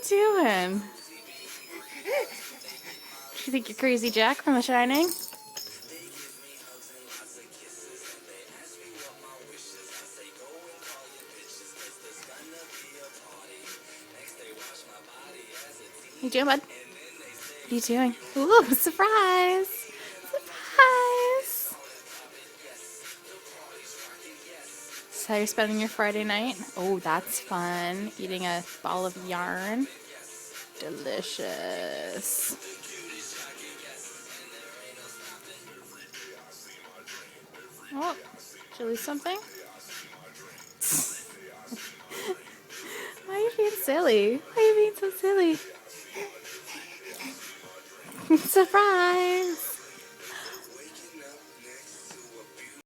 doing? You think you're Crazy Jack from The Shining? What you doing, bud? What are you doing? Ooh, surprise! Surprise! So how you're spending your Friday night? Oh, that's fun. Eating a ball of yarn. Delicious. Oh, did you lose something? Why are you being silly? Why are you being so silly? Surprise!